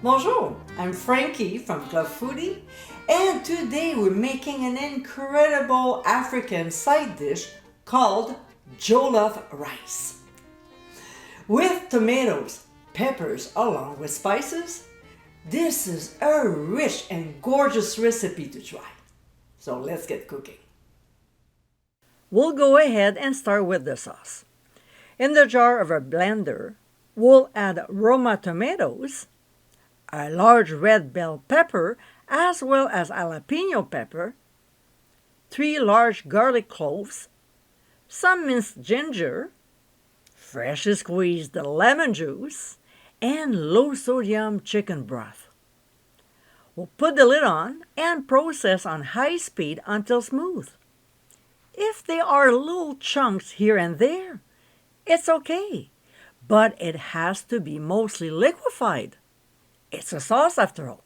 Bonjour, I'm Frankie from Club Foodie, and today we're making an incredible African side dish called Jollof Rice. With tomatoes, peppers, along with spices, this is a rich and gorgeous recipe to try. So let's get cooking. We'll go ahead and start with the sauce. In the jar of a blender, we'll add Roma tomatoes, a large red bell pepper, as well as jalapeno pepper, 3 large garlic cloves, some minced ginger, freshly squeezed lemon juice, and low-sodium chicken broth. We'll put the lid on and process on high speed until smooth. If there are little chunks here and there, it's okay, but it has to be mostly liquefied. It's a sauce after all.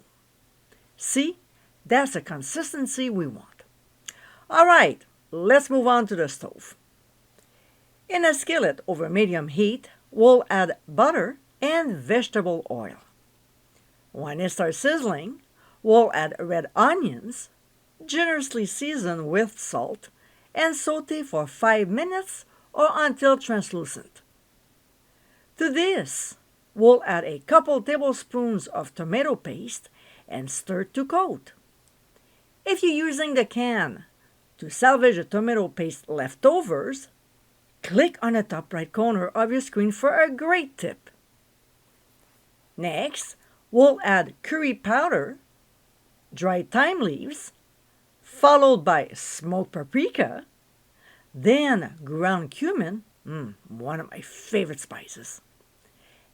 See, that's the consistency we want. All right, let's move on to the stove. In a skillet over medium heat, we'll add butter and vegetable oil. When it starts sizzling, we'll add red onions, generously seasoned with salt, and saute for 5 minutes or until translucent. To this, we'll add a couple tablespoons of tomato paste and stir to coat. If you're using the can to salvage the tomato paste leftovers, click on the top right corner of your screen for a great tip. Next, we'll add curry powder, dried thyme leaves, followed by smoked paprika, then ground cumin, one of my favorite spices,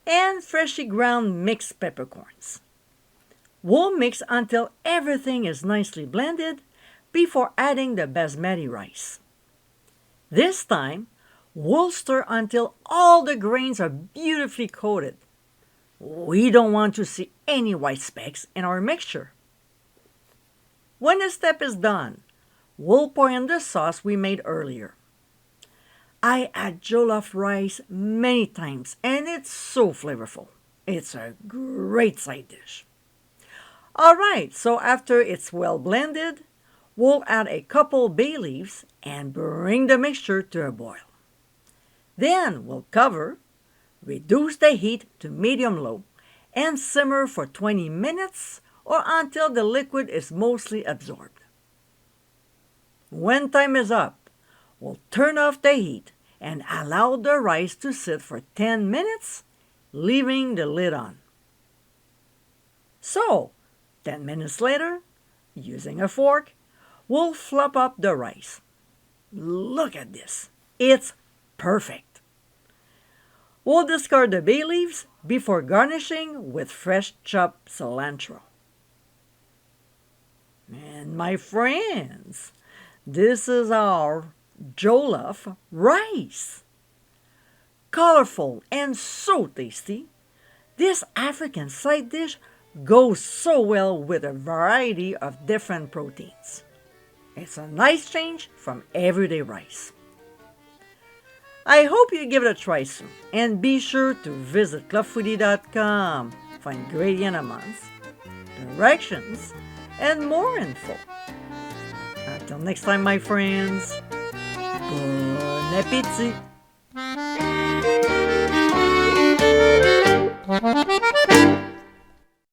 and freshly ground mixed peppercorns. We'll mix until everything is nicely blended before adding the basmati rice. This time, we'll stir until all the grains are beautifully coated. We don't want to see any white specks in our mixture. When this step is done, we'll pour in the sauce we made earlier. I add jollof rice many times and it's so flavorful. It's a great side dish. Alright, so after it's well blended, we'll add a couple bay leaves and bring the mixture to a boil. Then we'll cover, reduce the heat to medium-low, and simmer for 20 minutes or until the liquid is mostly absorbed. When time is up, we'll turn off the heat and allow the rice to sit for 10 minutes, leaving the lid on. So, 10 minutes later, using a fork, we'll flop up the rice. Look at this. It's perfect. We'll discard the bay leaves before garnishing with fresh chopped cilantro. And my friends, this is our jollof rice. Colorful and so tasty, this African side dish goes so well with a variety of different proteins. It's a nice change from everyday rice. I hope you give it a try soon, and be sure to visit clubfoodie.com for ingredient amounts, directions, and more info. Until next time, my friends, bon appétit!